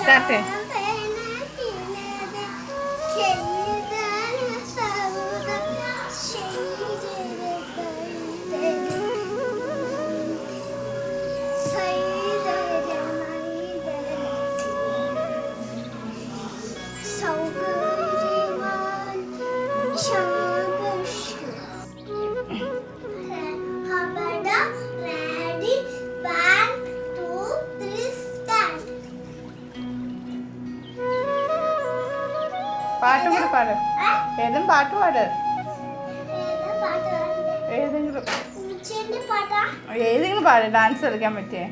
Start. പാട്ടും കൂടി പാട്. ഏതും പാട്ട് പാട്. ഏതെങ്കിലും പാട്. ഡാൻസ് കളിക്കാൻ പറ്റിയേ.